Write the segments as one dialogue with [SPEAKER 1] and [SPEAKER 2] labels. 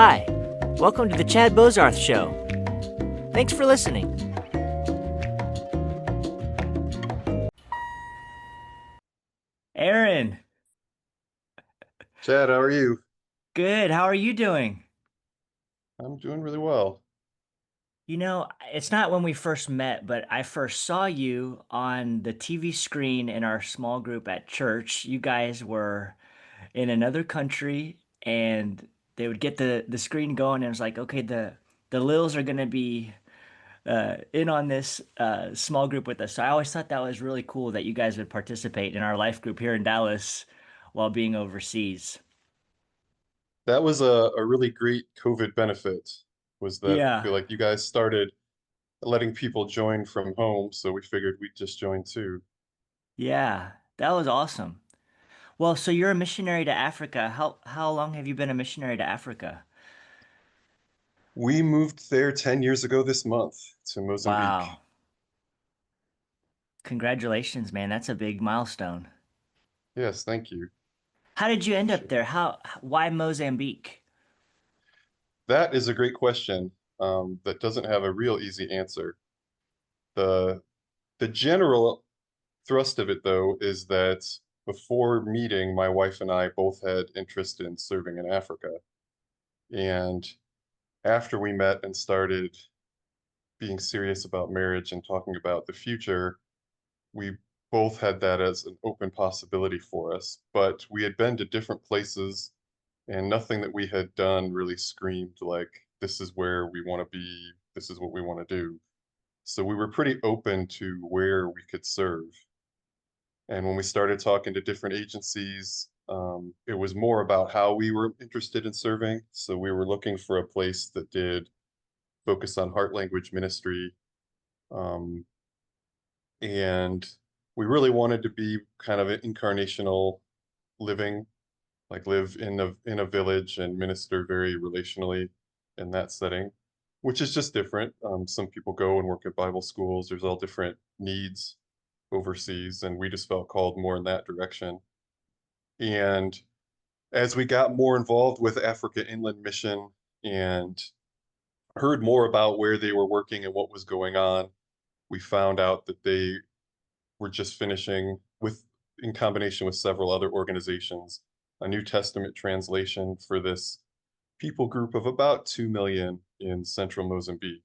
[SPEAKER 1] Hi, welcome to the Chad Bozarth Show. Thanks for listening. Aaron,
[SPEAKER 2] Chad, how are you?
[SPEAKER 1] good. How are you doing?
[SPEAKER 2] I'm doing really well.
[SPEAKER 1] You know, it's not when we first met, but I first saw you on the TV screen in our small group at church. You guys were in another country and they would get the screen going and it was like, okay, the Lils are gonna be in on this small group with us. So I always thought that was really cool that you guys would participate in our life group here in Dallas while being overseas.
[SPEAKER 2] That was a really great COVID benefit, was that I
[SPEAKER 1] Yeah,
[SPEAKER 2] feel like you guys started letting people join from home, so we figured we'd just join too.
[SPEAKER 1] yeah, that was awesome. Well, so you're a missionary to Africa. How long have you been a missionary to Africa?
[SPEAKER 2] We moved there 10 years ago this month to Mozambique.
[SPEAKER 1] Wow. Congratulations, man. That's a big milestone.
[SPEAKER 2] Yes, thank you.
[SPEAKER 1] How did you end up
[SPEAKER 2] Appreciate it.
[SPEAKER 1] there? Why Mozambique?
[SPEAKER 2] That is a great question that doesn't have a real easy answer. The the general thrust of it, though, is that before meeting, my wife and I both had interest in serving in Africa. And after we met and started being serious about marriage and talking about the future, we both had that as an open possibility for us. But we had been to different places, and nothing that we had done really screamed like, this is where we want to be, this is what we want to do. So we were pretty open to where we could serve. And when we started talking to different agencies, it was more about how we were interested in serving. So we were looking for a place that did focus on heart language ministry. Um, and we really wanted to be kind of an incarnational living, like live in a village and minister very relationally in that setting, which is just different. Some people go and work at Bible schools. There's all different needs overseas, and we just felt called more in that direction. And as we got more involved with Africa Inland Mission and heard more about where they were working and what was going on, we found out that they were just finishing with, in combination with several other organizations, a New Testament translation for this people group of about 2 million in central Mozambique.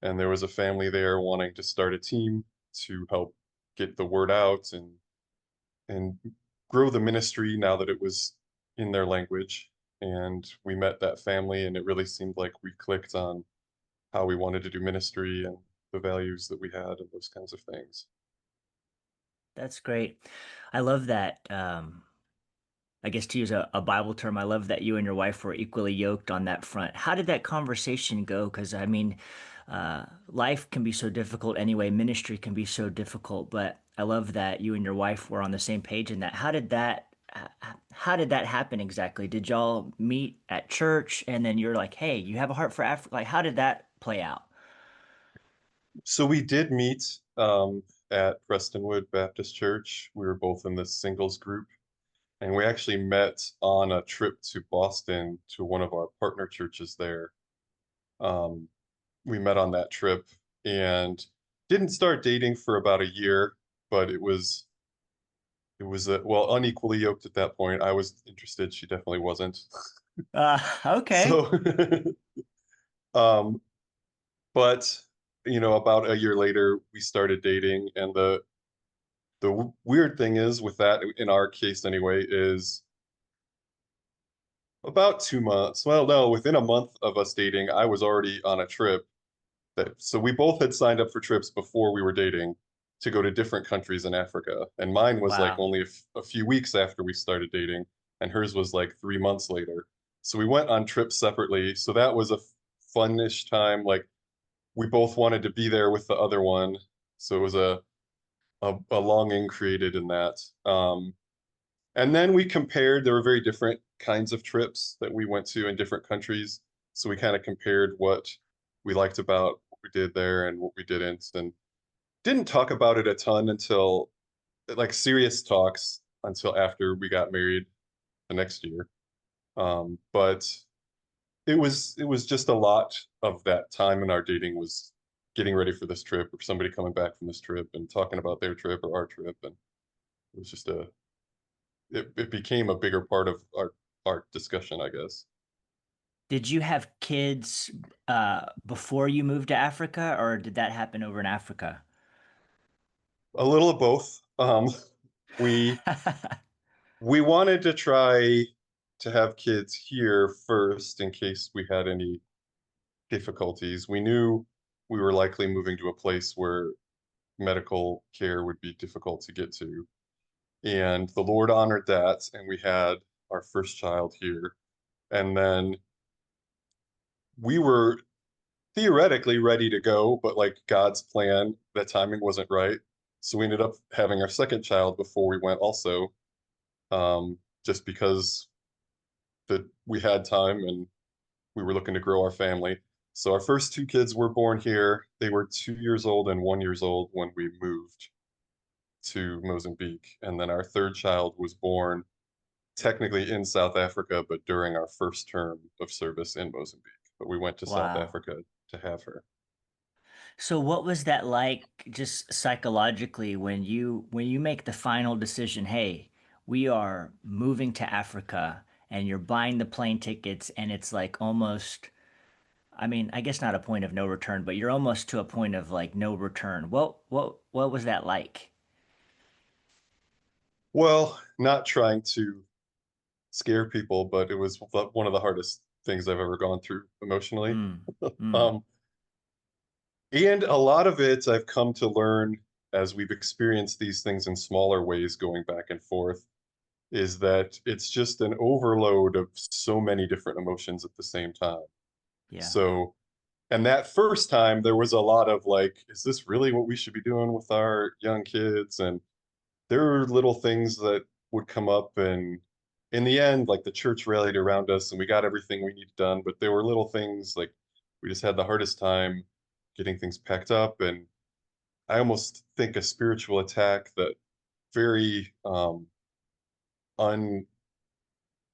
[SPEAKER 2] And there was a family there wanting to start a team to help get the word out and grow the ministry now that it was in their language. And we met that family, and it really seemed like we clicked on how we wanted to do ministry and the values that we had and those kinds of things.
[SPEAKER 1] That's great. I love that. I guess to use a Bible term, I love that you and your wife were equally yoked on that front. How did that conversation go? Because I mean, life can be so difficult anyway, ministry can be so difficult, but I love that you and your wife were on the same page in that. How did that happen exactly? Did y'all meet at church and then you're like, hey, you have a heart for Africa? Like, how did that play out?
[SPEAKER 2] So we did meet at Prestonwood Baptist Church. We were both in this singles group, and we actually met on a trip to Boston to one of our partner churches there. Um, we met on that trip and didn't start dating for about a year, but it was well, unequally yoked at that point. I was interested, she definitely wasn't.
[SPEAKER 1] Okay.
[SPEAKER 2] So um, but about a year later we started dating, and the weird thing is with that, in our case anyway, is about 2 months. Well, no, within a month of us dating, I was already on a trip so we both had signed up for trips before we were dating to go to different countries in Africa. And mine was like
[SPEAKER 1] Wow.
[SPEAKER 2] only a few weeks after we started dating, and hers was like 3 months later. So we went on trips separately. So that was a funish time. Like we both wanted to be there with the other one. So it was a longing created in that. And then we compared, there were very different kinds of trips that we went to in different countries. So we kind of compared what we liked about what we did there and what we didn't, and didn't talk about it a ton until, like, serious talks until after we got married the next year. But it was just a lot of that time in our dating was getting ready for this trip or somebody coming back from this trip and talking about their trip or our trip, and it was just it became a bigger part of our discussion, I guess.
[SPEAKER 1] Did you have kids before you moved to Africa, or did that happen over in Africa?
[SPEAKER 2] A little of both. We we wanted to try to have kids here first in case we had any difficulties. We knew we were likely moving to a place where medical care would be difficult to get to. And the Lord honored that, and we had our first child here. And then we were theoretically ready to go, but like God's plan, that timing wasn't right. So we ended up having our second child before we went also, just because we had time and we were looking to grow our family. So our first two kids were born here. They were 2 years old and 1 years old when we moved to Mozambique. And then our third child was born technically in South Africa, but during our first term of service in Mozambique. But we went to South
[SPEAKER 1] Wow.
[SPEAKER 2] Africa to have her.
[SPEAKER 1] So what was that like just psychologically when you make the final decision, hey, we are moving to Africa and you're buying the plane tickets and it's like almost I mean, I guess not a point of no return, but you're almost to a point of like no return. What was that like?
[SPEAKER 2] Well, not trying to scare people, but it was one of the hardest things I've ever gone through emotionally.
[SPEAKER 1] Mm. Mm.
[SPEAKER 2] Um, and a lot of it I've come to learn as we've experienced these things in smaller ways going back and forth is that it's just an overload of so many different emotions at the same time.
[SPEAKER 1] Yeah.
[SPEAKER 2] So, and that first time there was a lot of like, is this really what we should be doing with our young kids? And there were little things that would come up, and in the end, like the church rallied around us and we got everything we needed done, but there were little things like we just had the hardest time getting things packed up. And I almost think a spiritual attack that very un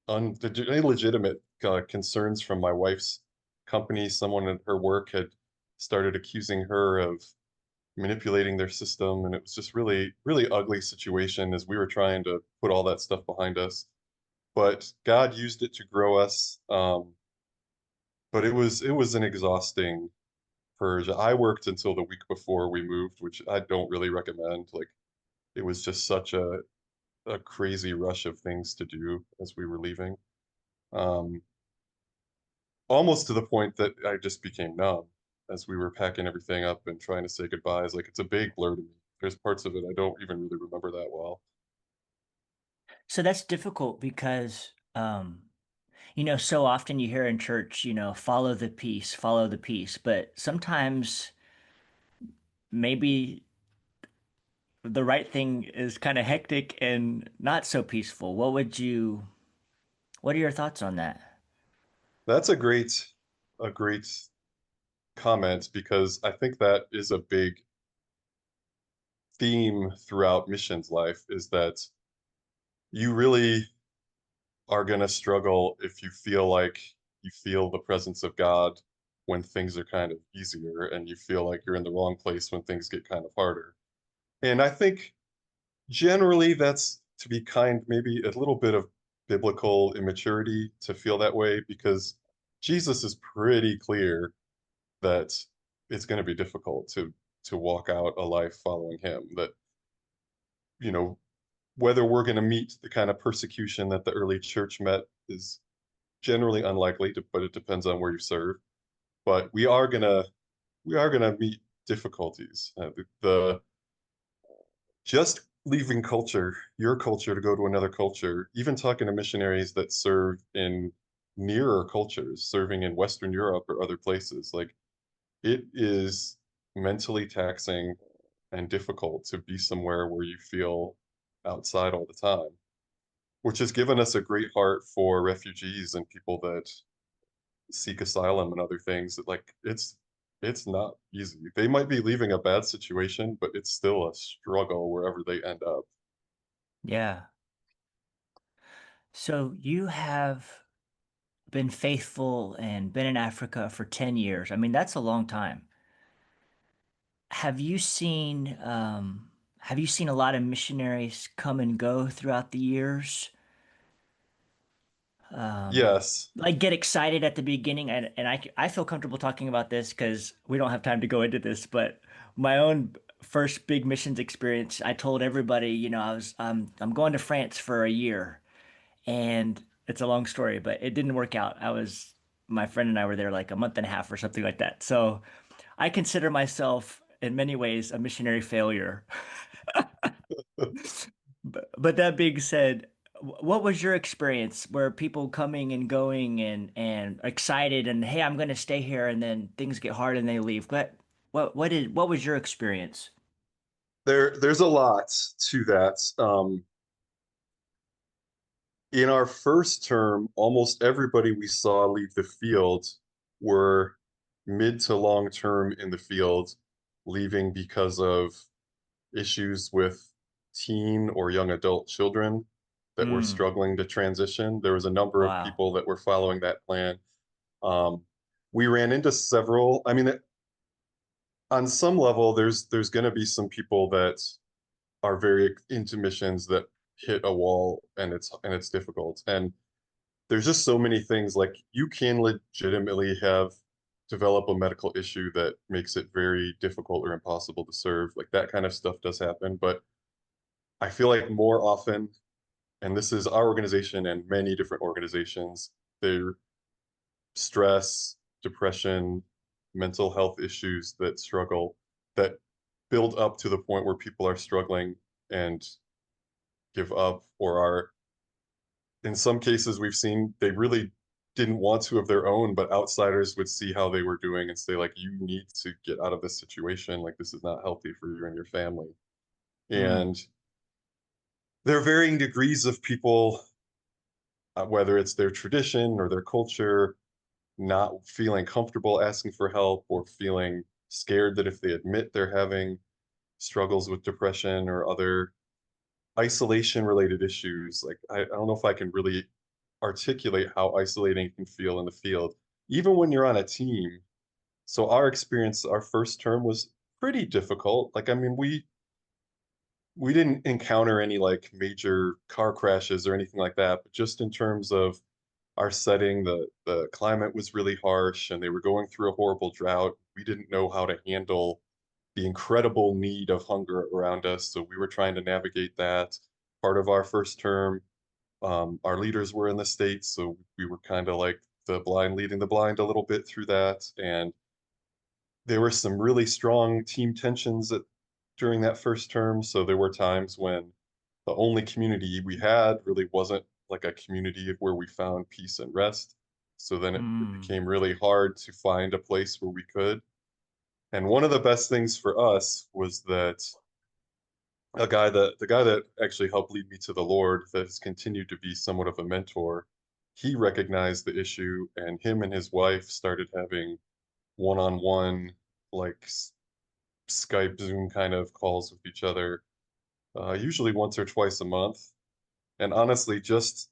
[SPEAKER 2] illegitimate concerns from my wife's company. Someone at her work had started accusing her of manipulating their system, and it was just really, really ugly situation as we were trying to put all that stuff behind us. But God used it to grow us. But it was an exhausting purge. I worked until the week before we moved, which I don't really recommend. Like it was just such a crazy rush of things to do as we were leaving. Um, Almost to the point that I just became numb as we were packing everything up and trying to say goodbyes. Like it's a big blur to me. There's parts of it I don't even really remember that well.
[SPEAKER 1] So that's difficult because you know, so often you hear in church, you know, follow the peace, but sometimes maybe the right thing is kind of hectic and not so peaceful. What are your thoughts on that?
[SPEAKER 2] That's a great comment because I think that is a big theme throughout missions life is that you really are going to struggle if you feel like you feel the presence of God when things are kind of easier and you feel like you're in the wrong place when things get kind of harder. And I think generally that's to be kind, maybe a little bit of biblical immaturity to feel that way because Jesus is pretty clear that it's going to be difficult to walk out a life following him. That, you know, whether we're going to meet the kind of persecution that the early church met is generally unlikely to, but it depends on where you serve. But we are gonna meet difficulties. The just leaving culture, your culture to go to another culture, even talking to missionaries that serve in nearer cultures, serving in Western Europe or other places, like it is mentally taxing and difficult to be somewhere where you feel outside all the time, which has given us a great heart for refugees and people that seek asylum and other things that like it's not easy. They might be leaving a bad situation, but it's still a struggle wherever they end up.
[SPEAKER 1] Yeah. So you have been faithful and been in Africa for 10 years. I mean, that's a long time. Have you seen have you seen a lot of missionaries come and go throughout the years?
[SPEAKER 2] Yes,
[SPEAKER 1] Like get excited at the beginning and I feel comfortable talking about this because we don't have time to go into this, but my own first big missions experience, I told everybody, I'm going to France for a year, and it's a long story, but it didn't work out. My friend and I were there like a month and a half or something like that. So I consider myself in many ways a missionary failure. But that being said, what was your experience? Were people coming and going and excited and hey, I'm going to stay here, and then things get hard and they leave? What was your experience?
[SPEAKER 2] there's a lot to that. In our first term, almost everybody we saw leave the field were mid to long term in the field, leaving because of issues with teen or young adult children that were
[SPEAKER 1] Mm,
[SPEAKER 2] struggling to transition. There was a number of
[SPEAKER 1] wow.
[SPEAKER 2] people that were following that plan. Um, we ran into several. I mean, on some level, there's going to be some people that are very into missions that hit a wall and it's difficult. And there's just so many things like you can legitimately have develop a medical issue that makes it very difficult or impossible to serve. Like that kind of stuff does happen, but I feel like more often, and this is our organization and many different organizations, their stress, depression, mental health issues that struggle that build up to the point where people are struggling and give up or are in some cases we've seen they really didn't want to of their own, but outsiders would see how they were doing and say, like, you need to get out of this situation. Like, this is not healthy for you and your family.
[SPEAKER 1] Mm,
[SPEAKER 2] And there are varying degrees of people, whether it's their tradition or their culture, not feeling comfortable asking for help or feeling scared that if they admit they're having struggles with depression or other isolation related issues. Like, I don't know if I can really articulate how isolating it can feel in the field, even when you're on a team. So our experience, our first term was pretty difficult. Like, I mean, we didn't encounter any like major car crashes or anything like that, but just in terms of our setting, the climate was really harsh and they were going through a horrible drought. We didn't know how to handle the incredible need of hunger around us, so we were trying to navigate that. Part of our first term, our leaders were in the States, so we were kind of like the blind leading the blind a little bit through that. And there were some really strong team tensions during that first term. So there were times when the only community we had really wasn't like a community of where we found peace and rest. So then it
[SPEAKER 1] mm,
[SPEAKER 2] became really hard to find a place where we could. And one of the best things for us was that the guy that actually helped lead me to the Lord, that has continued to be somewhat of a mentor, he recognized the issue, and him and his wife started having one-on-one, like Skype, Zoom kind of calls with each other, usually once or twice a month. And honestly, just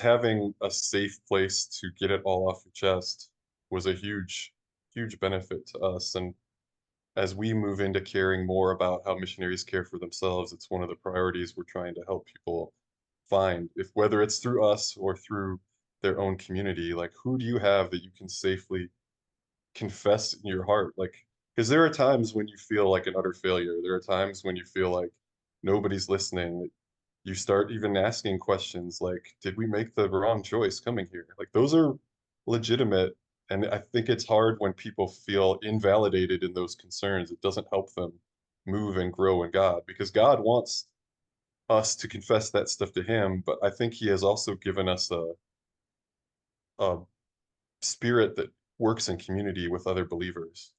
[SPEAKER 2] having a safe place to get it all off your chest was a huge benefit to us. And as we move into caring more about how missionaries care for themselves, it's one of the priorities we're trying to help people find. If whether it's through us or through their own community, like who do you have that you can safely confess in your heart? Like, because there are times when you feel like an utter failure. There are times when you feel like nobody's listening. You start even asking questions like, did we make the wrong choice coming here? Like, those are legitimate. And I think it's hard when people feel invalidated in those concerns. It doesn't help them move and grow in God because God wants us to confess that stuff to Him. But I think He has also given us a spirit that works in community with other believers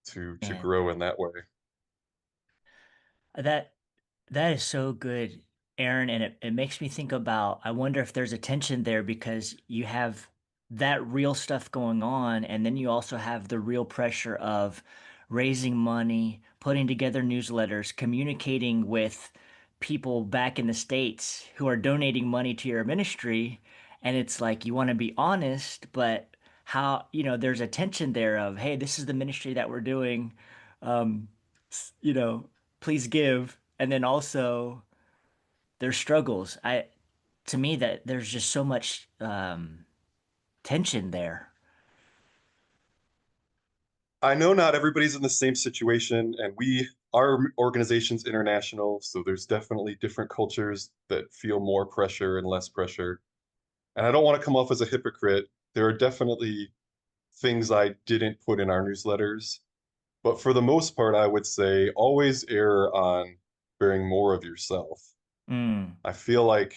[SPEAKER 2] to
[SPEAKER 1] man,
[SPEAKER 2] grow in that way.
[SPEAKER 1] that that is so good, Aaron, and it makes me think about, I wonder if there's a tension there because you have that real stuff going on, and then you also have the real pressure of raising money, putting together newsletters, communicating with people back in the States who are donating money to your ministry. And it's like you want to be honest, but how, there's a tension there of, hey, this is the ministry that we're doing. Um, s- you know, Please give. And then also there's struggles. To me that there's just so much tension there.
[SPEAKER 2] I know not everybody's in the same situation, and our organization's international, so there's definitely different cultures that feel more pressure and less pressure. And I don't want to come off as a hypocrite. There are definitely things I didn't put in our newsletters, but for the most part, I would say always err on bearing more of yourself.
[SPEAKER 1] Mm,
[SPEAKER 2] I feel like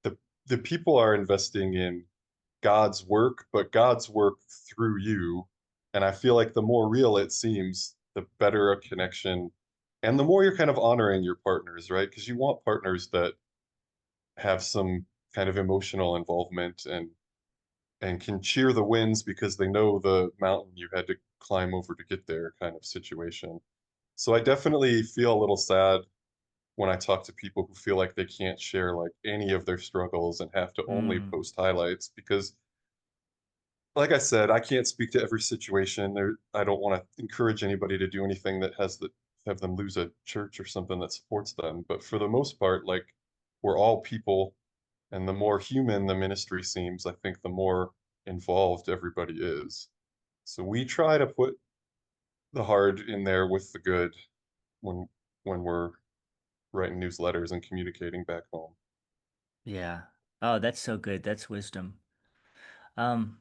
[SPEAKER 2] the the people are investing in God's work, but God's work through you. And I feel like the more real it seems, the better a connection and the more you're kind of honoring your partners, right? Because you want partners that have some kind of emotional involvement and can cheer the wins because they know the mountain you had to climb over to get there kind of situation. So I definitely feel a little sad when I talk to people who feel like they can't share like any of their struggles and have to only
[SPEAKER 1] mm,
[SPEAKER 2] post highlights because like I said, I can't speak to every situation. I don't want to encourage anybody to do anything that has the have them lose a church or something that supports them. But for the most part, like we're all people, and the more human the ministry seems, I think the more involved everybody is. So we try to put the hard in there with the good when we're writing newsletters and communicating back home.
[SPEAKER 1] yeah. Oh, that's so good. That's wisdom. Um,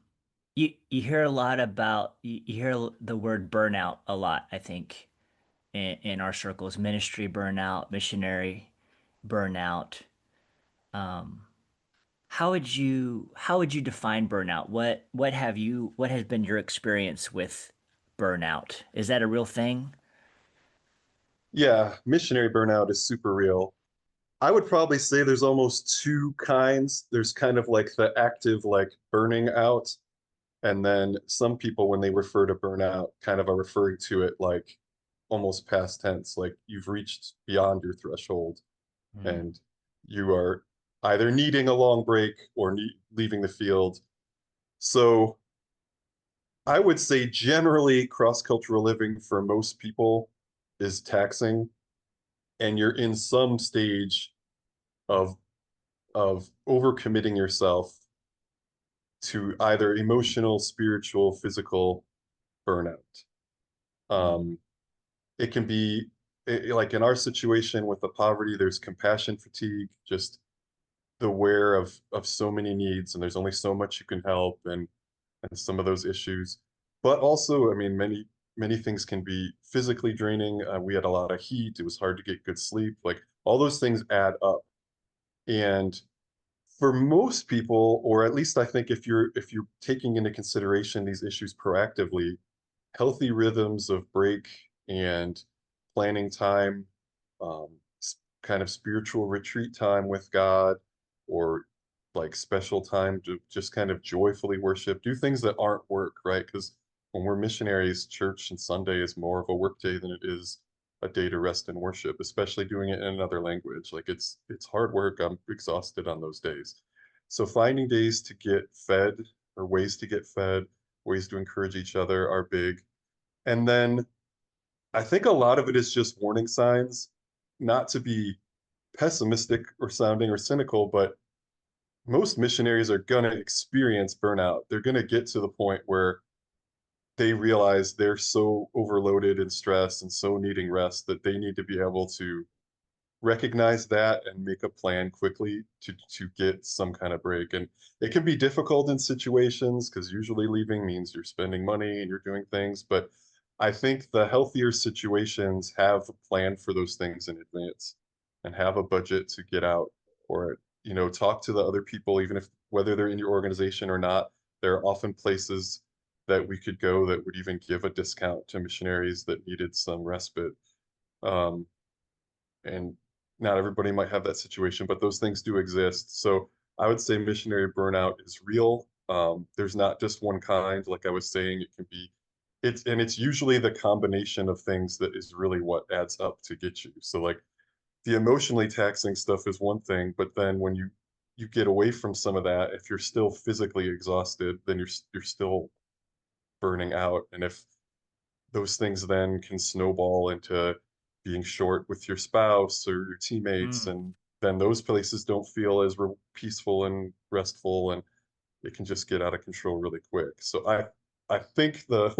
[SPEAKER 1] you hear a lot about you hear the word burnout a lot, I think, in our circles, ministry burnout, missionary burnout. Um, how would you define burnout? What has been your experience with burnout? Is that a real thing?
[SPEAKER 2] Yeah, missionary burnout is super real. I would probably say there's almost two kinds. There's kind of like the active, like burning out. And then some people, when they refer to burnout, kind of are referring to it like almost past tense, like you've reached beyond your threshold
[SPEAKER 1] Mm,
[SPEAKER 2] and you are either needing a long break or leaving the field. So I would say generally cross-cultural living for most people is taxing, and you're in some stage of overcommitting yourself to either emotional, spiritual, physical burnout.
[SPEAKER 1] mm,
[SPEAKER 2] Um, it can be like in our situation with the poverty, there's compassion fatigue, just the aware of so many needs, and there's only so much you can help, and some of those issues. But also, I mean, many things can be physically draining. We had a lot of heat. It was hard to get good sleep. Like all those things add up. And for most people, or at least I think if you're taking into consideration these issues proactively, healthy rhythms of break and planning time, um, kind of spiritual retreat time with God, or like special time to just kind of joyfully worship, do things that aren't work, right? Because when we're missionaries, church and Sunday is more of a work day than it is a day to rest and worship, especially doing it in another language. Like it's hard work. I'm exhausted on those days. So finding days to get fed or ways to get fed, ways to encourage each other are big. And then I think a lot of it is just warning signs, not to be pessimistic or sounding or cynical, but most missionaries are going to experience burnout. They're going to get to the point where they realize they're so overloaded and stressed and so needing rest that they need to be able to recognize that and make a plan quickly to get some kind of break. And it can be difficult in situations because usually leaving means you're spending money and you're doing things. But I think the healthier situations have a plan for those things in advance and have a budget to get out, or talk to the other people, even if whether they're in your organization or not. There are often places that we could go that would even give a discount to missionaries that needed some respite. Um, and not everybody might have that situation, but those things do exist. So I would say missionary burnout is real. There's not just one kind. Like I was saying, it can be, it's usually the combination of things that is really what adds up to get you. So like the emotionally taxing stuff is one thing, but then when you you get away from some of that, if you're still physically exhausted, then you're still burning out. And if those things then can snowball into being short with your spouse or your teammates,
[SPEAKER 1] Mm.
[SPEAKER 2] and then those places don't feel as peaceful and restful, and it can just get out of control really quick. So I think the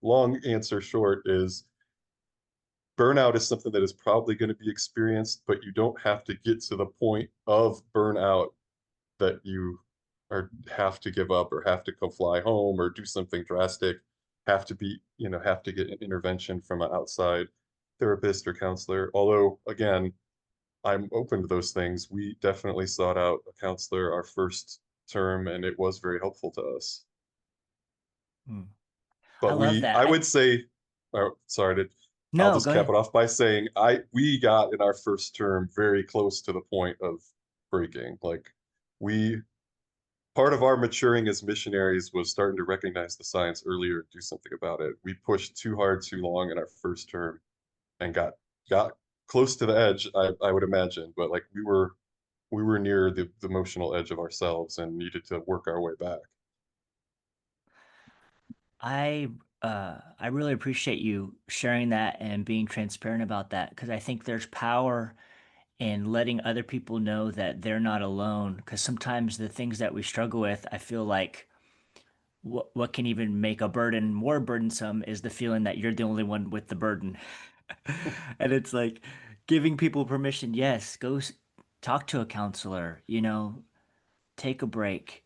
[SPEAKER 2] long answer short is burnout is something that is probably going to be experienced, but you don't have to get to the point of burnout that you or have to give up or have to go fly home or do something drastic, have to be, have to get an intervention from an outside therapist or counselor. Although, again, I'm open to those things. We definitely sought out a counselor our first term, and it was very helpful to us.
[SPEAKER 1] Mm. I
[SPEAKER 2] But
[SPEAKER 1] love that.
[SPEAKER 2] I would say, oh, sorry to, I'll
[SPEAKER 1] No,
[SPEAKER 2] just
[SPEAKER 1] go
[SPEAKER 2] cap
[SPEAKER 1] ahead.
[SPEAKER 2] it off by saying we got in our first term very close to the point of breaking. Like we part of our maturing as missionaries was starting to recognize the science earlier and do something about it. We pushed too hard too long in our first term and got close to the edge, I would imagine, but like we were near the emotional edge of ourselves and needed to work our way back.
[SPEAKER 1] I really appreciate you sharing that and being transparent about that because I think there's power in letting other people know that they're not alone. Because sometimes the things that we struggle with, I feel like what can even make a burden more burdensome is the feeling that you're the only one with the burden. And it's like giving people permission, yes, talk to a counselor, take a break.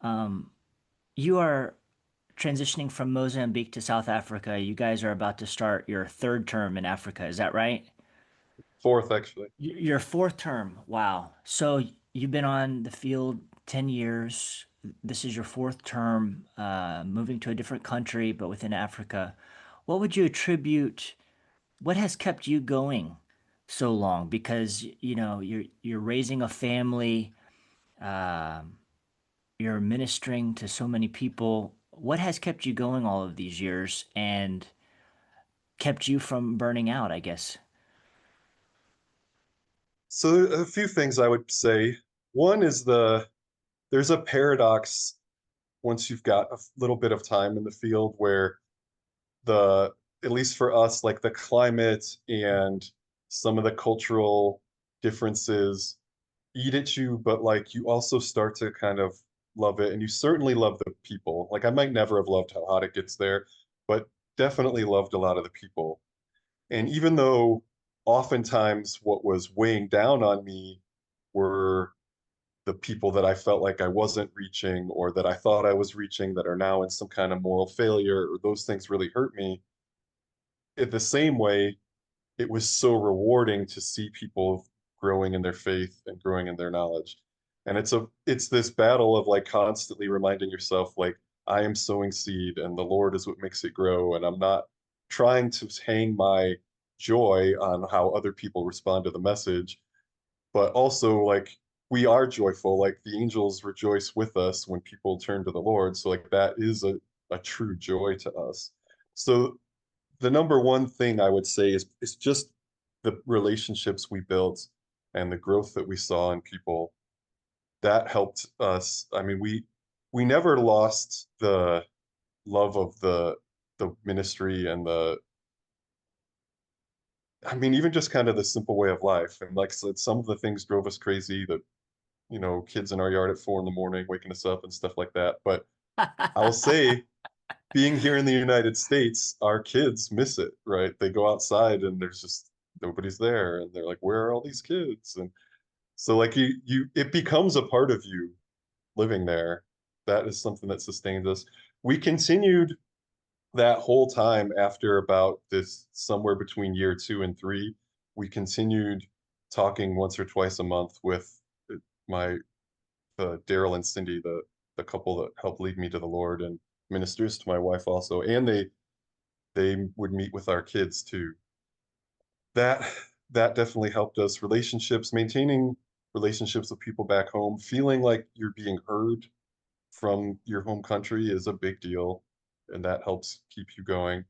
[SPEAKER 1] Um, you are transitioning from Mozambique to South Africa. You guys are about to start your third term in Africa. Is that right?
[SPEAKER 2] Fourth, actually.
[SPEAKER 1] Your fourth term. Wow. So you've been on the field 10 years. This is your fourth term, moving to a different country, but within Africa. What would you attribute? What has kept you going so long? Because you're raising a family, um, you're ministering to so many people. What has kept you going all of these years and kept you from burning out, I guess?
[SPEAKER 2] So a few things I would say. One is there's a paradox once you've got a little bit of time in the field where the at least for us, like the climate and some of the cultural differences eat at you, but like you also start to kind of love it. And you certainly love the people. Like I might never have loved how hot it gets there, but definitely loved a lot of the people. And even though oftentimes what was weighing down on me were the people that I felt like I wasn't reaching or that I thought I was reaching that are now in some kind of moral failure, or those things really hurt me. In the same way, it was so rewarding to see people growing in their faith and growing in their knowledge. And it's this battle of like constantly reminding yourself like I am sowing seed and the Lord is what makes it grow, and I'm not trying to hang my joy on how other people respond to the message, but also like we are joyful, like the angels rejoice with us when people turn to the Lord, so like that is a true joy to us. So the number one thing I would say is just the relationships we built and the growth that we saw in people that helped us. I mean, we never lost the love of the ministry and the I mean, even just kind of the simple way of life. And like I said, some of the things drove us crazy, that kids in our yard at 4 in the morning waking us up and stuff like that. But I'll say being here in the United States, our kids miss it, right? They go outside and there's just nobody's there, and they're like, "Where are all these kids?" And so, like it becomes a part of you living there. That is something that sustains us. We continued that whole time after about this somewhere between year 2 and 3. We continued talking once or twice a month with my Daryl and Cindy, the couple that helped lead me to the Lord, and ministers to my wife also, and they would meet with our kids too. That that definitely helped us. Relationships, maintaining relationships with people back home, feeling like you're being heard from your home country is a big deal, and that helps keep you going.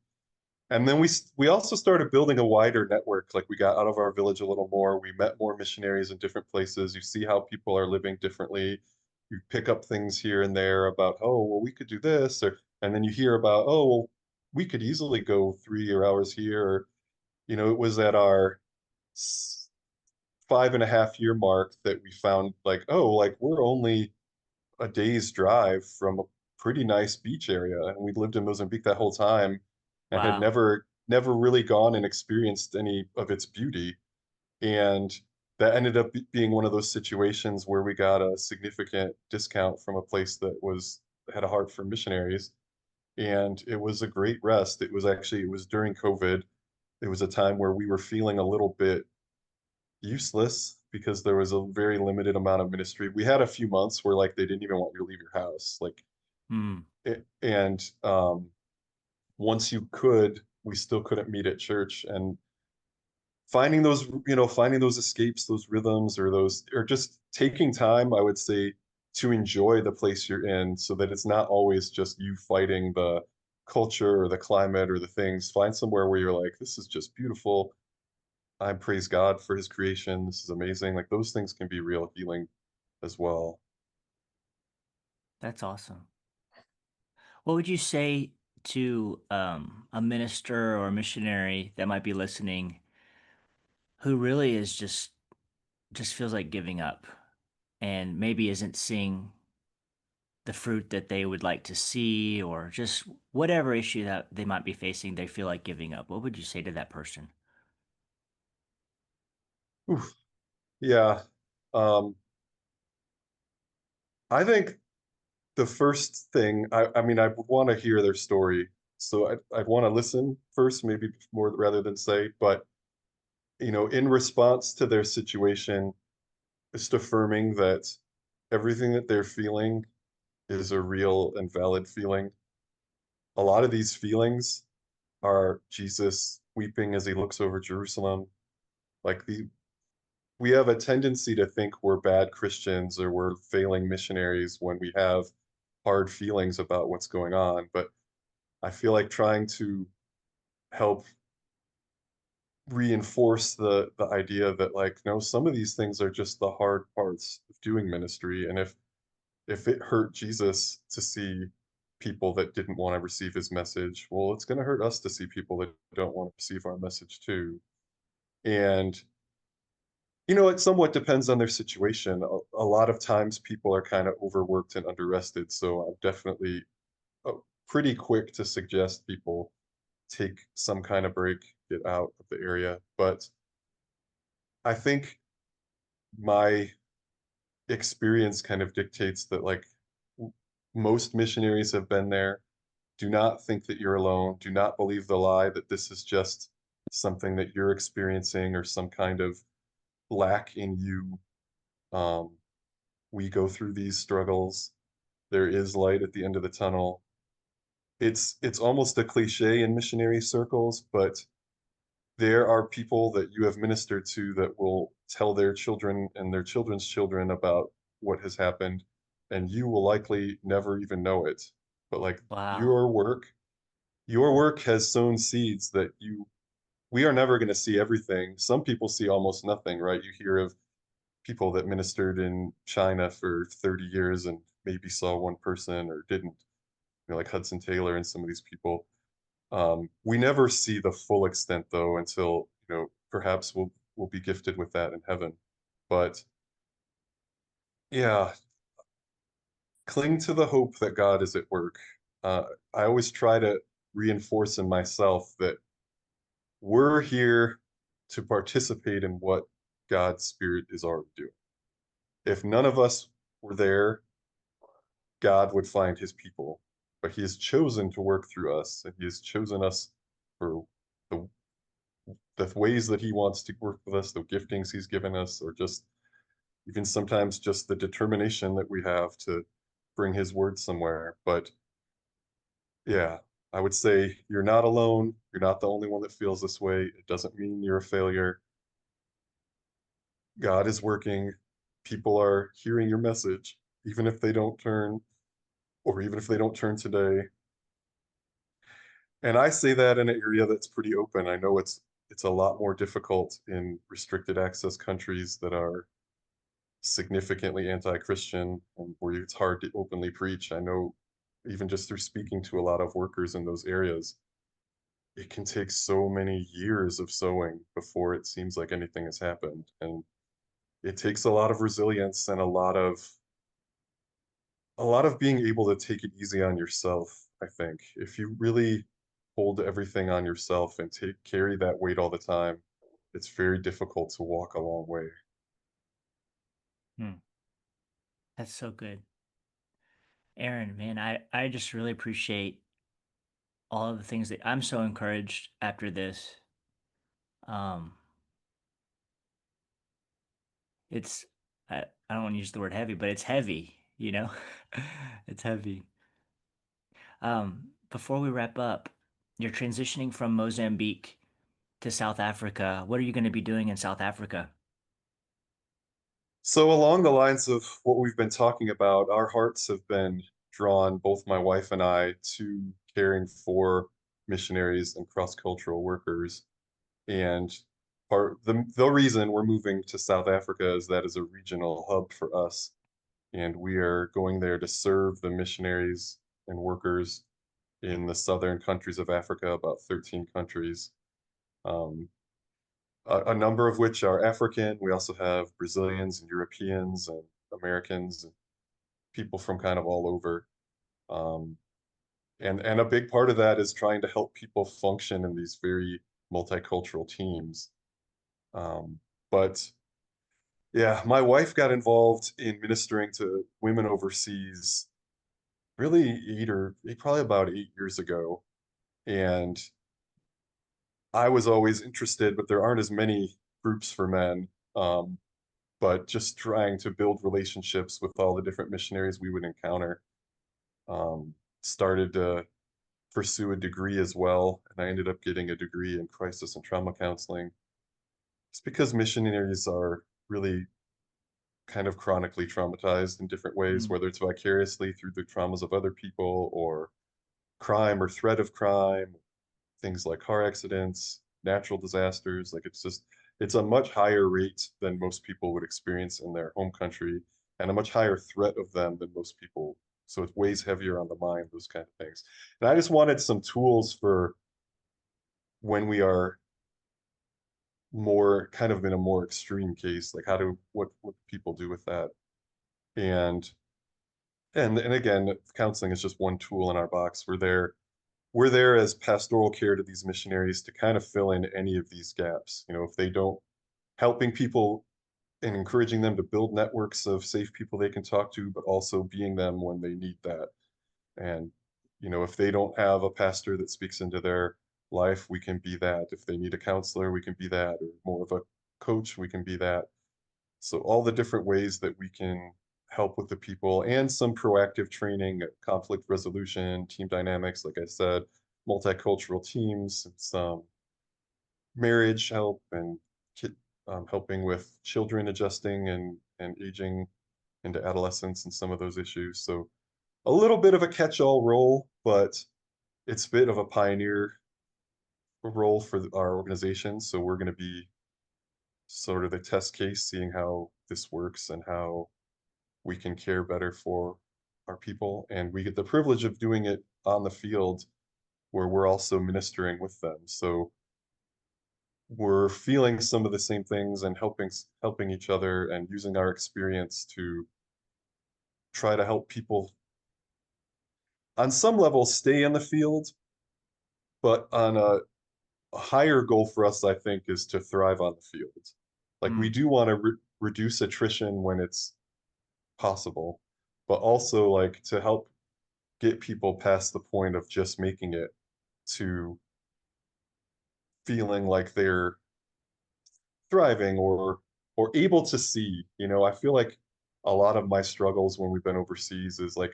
[SPEAKER 2] And then we also started building a wider network. Like we got out of our village a little more. We met more missionaries in different places. You see how people are living differently. You pick up things here and there about, oh, well, we could do this, or and then you hear about, oh, well, we could easily go 3 hours here. Or, it was at our 5.5 year mark that we found like, oh, like we're only a day's drive from a pretty nice beach area, and we lived in Mozambique that whole time and had
[SPEAKER 1] Wow.
[SPEAKER 2] never really gone and experienced any of its beauty. And that ended up being one of those situations where we got a significant discount from a place that was had a heart for missionaries, and it was a great rest. It was during COVID. It was a time where we were feeling a little bit useless because there was a very limited amount of ministry. We had a few months where like they didn't even want you to leave your house. Like
[SPEAKER 1] Hmm.
[SPEAKER 2] and once you could, we still couldn't meet at church. And finding those escapes, those rhythms, or those, or just taking time, I would say, to enjoy the place you're in so that it's not always just you fighting the culture or the climate or the things. Find somewhere where you're like, this is just beautiful. I praise God for his creation. This is amazing. Like those things can be real healing as well.
[SPEAKER 1] That's awesome. What would you say to a minister or a missionary that might be listening who really is just feels like giving up and maybe isn't seeing the fruit that they would like to see, or just whatever issue that they might be facing, they feel like giving up? What would you say to that person?
[SPEAKER 2] Oof. Yeah. Um, I think the first thing, I mean, I would want to hear their story. So I'd want to listen first, maybe more rather than say, but, in response to their situation, just affirming that everything that they're feeling is a real and valid feeling. A lot of these feelings are Jesus weeping as he looks over Jerusalem. Like we have a tendency to think we're bad Christians or we're failing missionaries when we have hard feelings about what's going on. But I feel like trying to help reinforce the idea that like, no, some of these things are just the hard parts of doing ministry. And if it hurt Jesus to see people that didn't want to receive his message, well, it's going to hurt us to see people that don't want to receive our message too. And it somewhat depends on their situation. A lot of times people are kind of overworked and underrested, so I'm definitely uh, pretty quick to suggest people take some kind of break, get out of the area. But I think my experience kind of dictates that like most missionaries have been there. Do not think that you're alone. Do not believe the lie that this is just something that you're experiencing or some kind of lack in you. Um, we go through these struggles. There is light at the end of the tunnel. It's almost a cliche in missionary circles, but there are people that you have ministered to that will tell their children and their children's children about what has happened, and you will likely never even know it. But like
[SPEAKER 1] Wow.
[SPEAKER 2] your work, your work has sown seeds that we are never going to see everything. Some people see almost nothing, right? You hear of people that ministered in China for 30 years and maybe saw one person or didn't, like Hudson Taylor and some of these people. We never see the full extent though until, perhaps we'll be gifted with that in heaven. But yeah, cling to the hope that God is at work. Uh, I always try to reinforce in myself that we're here to participate in what God's Spirit is already doing. If none of us were there, God would find his people. But he has chosen to work through us, and he has chosen us for the the ways that he wants to work with us, the giftings he's given us, or just even sometimes just the determination that we have to bring his word somewhere. But yeah, I would say you're not alone. You're not the only one that feels this way. It doesn't mean you're a failure. God is working. People are hearing your message, even if they don't turn, or even if they don't turn today. And I say that in an area that's pretty open. I know it's a lot more difficult in restricted access countries that are significantly anti-Christian and where it's hard to openly preach. I know even just through speaking to a lot of workers in those areas, it can take so many years of sowing before it seems like anything has happened. And it takes a lot of resilience and a lot of being able to take it easy on yourself, I think. If you really hold everything on yourself and carry that weight all the time, it's very difficult to walk a long way.
[SPEAKER 1] Hmm, that's so good. Aaron, man, I just really appreciate all of the things that I'm so encouraged after this. Um, it's I don't want to use the word heavy, but it's heavy, you know? It's heavy. Before we wrap up, you're transitioning from Mozambique to South Africa. What are you going to be doing in South Africa?
[SPEAKER 2] So, along the lines of what we've been talking about, our hearts have been drawn, both my wife and I, to caring for missionaries and cross-cultural workers. And the reason we're moving to South Africa is that is a regional hub for us. And we are going there to serve the missionaries and workers in the southern countries of Africa, about 13 countries, um, a number of which are African. We also have Brazilians and Europeans and Americans and people from kind of all over. Um, and a big part of that is trying to help people function in these very multicultural teams. Um, but yeah, my wife got involved in ministering to women overseas really probably about 8 years ago. And I was always interested, but there aren't as many groups for men. Um, but just trying to build relationships with all the different missionaries we would encounter. Started to pursue a degree as well, and I ended up getting a degree in crisis and trauma counseling. It's because missionaries are really kind of chronically traumatized in different ways,
[SPEAKER 1] Mm,
[SPEAKER 2] whether it's vicariously through the traumas of other people or crime or threat of crime, things like car accidents, natural disasters. Like it's a much higher rate than most people would experience in their home country and a much higher threat of them than most people. So it weighs heavier on the mind, those kind of things. And I just wanted some tools for when we are more kind of in a more extreme case, like what people do with that. And and again, counseling is just one tool in our box. We're there as pastoral care to these missionaries to kind of fill in any of these gaps. If they don't, helping people and encouraging them to build networks of safe people they can talk to, but also being them when they need that. And, if they don't have a pastor that speaks into their life, we can be that. If they need a counselor, we can be that, or more of a coach, we can be that. So all the different ways that we can help with the people and some proactive training, conflict resolution, team dynamics, like I said, multicultural teams, some marriage help and helping with children adjusting and aging into adolescence and some of those issues. So a little bit of a catch-all role, but it's a bit of a pioneer role for our organization. So we're going to be sort of the test case, seeing how this works and how we can care better for our people. And we get the privilege of doing it on the field where we're also ministering with them. So we're feeling some of the same things and helping each other and using our experience to try to help people on some level stay in the field, but on a higher goal for us, I think, is to thrive on the field. Like we
[SPEAKER 1] mm,
[SPEAKER 2] do want to reduce attrition when it's possible, but also like to help get people past the point of just making it to feeling like they're thriving or able to see. I feel like a lot of my struggles when we've been overseas is like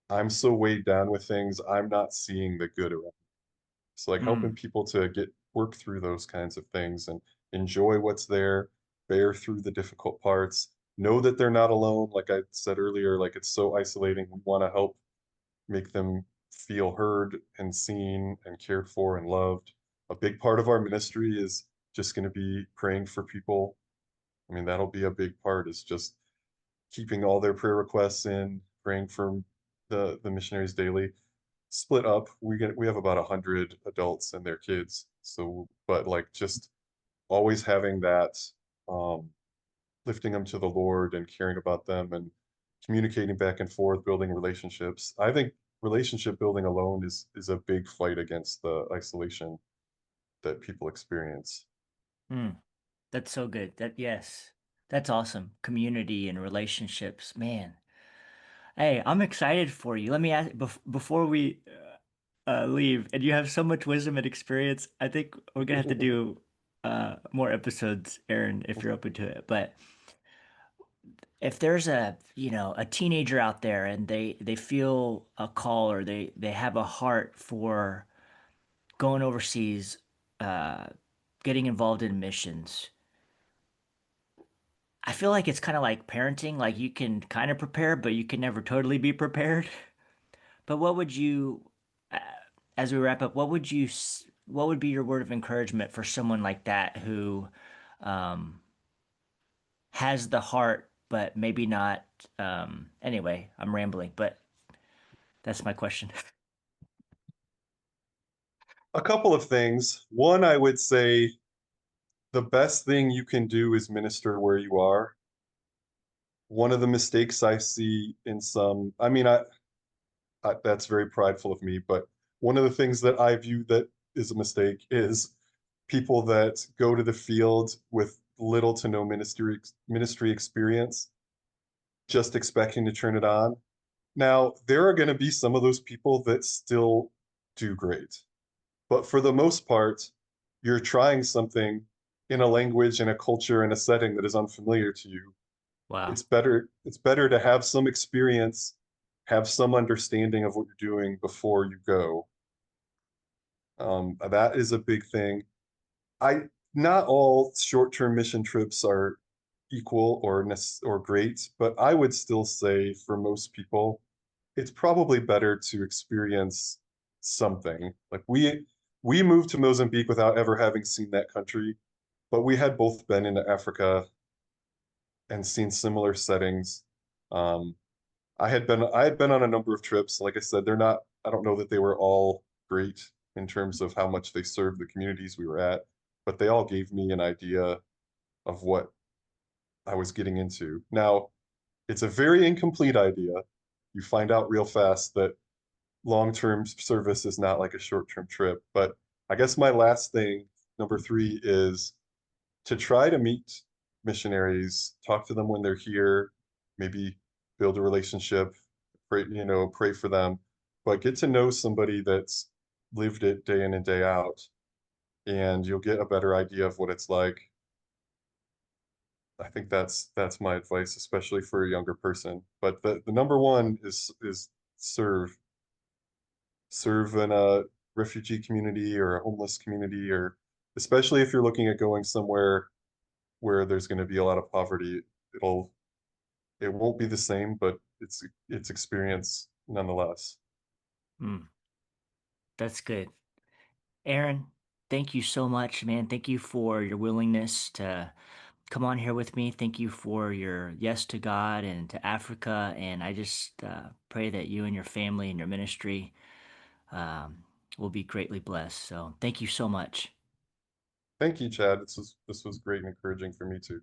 [SPEAKER 2] I'm so weighed down with things, I'm not seeing the good around. So like helping
[SPEAKER 1] mm.
[SPEAKER 2] people to get work through those kinds of things and enjoy what's there, bear through the difficult parts, know that they're not alone. Like I said earlier, like it's so isolating. We want to help make them feel heard and seen and cared for and loved. A big part of our ministry is just going to be praying for people. I mean, that'll be a big part, is just keeping all their prayer requests in, praying for the missionaries daily. Split up, we have about 100 adults and their kids. So, but like just always having that, um, lifting them to the Lord and caring about them and communicating back and forth, building relationships. I think relationship building alone is a big fight against the isolation that people experience.
[SPEAKER 1] Mm, that's so good. Yes, that's awesome. Community and relationships, man. Hey, I'm excited for you. Let me ask before we leave, and you have so much wisdom and experience. I think we're gonna have to do more episodes, Aaron, if you're open to it. But if there's a teenager out there and they feel a call or they have a heart for going overseas, uh, getting involved in missions, I feel like it's kind of like parenting. Like you can kind of prepare, but you can never totally be prepared. But what would you, uh, as we wrap up, what would be your word of encouragement for someone like that who um, has the heart, but maybe not? Anyway, I'm rambling, but that's my question.
[SPEAKER 2] A couple of things. One, I would say the best thing you can do is minister where you are. One of the mistakes I see in some, I mean, that's very prideful of me, but one of the things that I view that is a mistake is people that go to the field with little to no ministry experience, just expecting to turn it on. Now, there are going to be some of those people that still do great, but for the most part, you're trying something in a language and a culture and a setting that is unfamiliar to you.
[SPEAKER 1] Wow.
[SPEAKER 2] It's better to have some experience, have some understanding of what you're doing before you go. That is a big thing. I Not all short-term mission trips are equal or great, but I would still say for most people, it's probably better to experience something. Like we moved to Mozambique without ever having seen that country, but we had both been into Africa and seen similar settings. Um, I had been on a number of trips. Like I said, I don't know that they were all great in terms of how much they served the communities we were at, but they all gave me an idea of what I was getting into. Now, it's a very incomplete idea. You find out real fast that long-term service is not like a short-term trip. But I guess my last thing, number three, is to try to meet missionaries, talk to them when they're here, maybe build a relationship, pray for them, but get to know somebody that's lived it day in and day out, and you'll get a better idea of what it's like. I think that's my advice, especially for a younger person. But the number one is serve serve in a refugee community or a homeless community, or especially if you're looking at going somewhere where there's going to be a lot of poverty. It'll it won't be the same, but it's experience nonetheless.
[SPEAKER 1] Mm, that's good. Aaron, thank you so much, man. Thank you for your willingness to come on here with me. Thank you for your yes to God and to Africa. And I just pray that you and your family and your ministry um, will be greatly blessed. So thank you so much.
[SPEAKER 2] Thank you, Chad. This was great and encouraging for me too.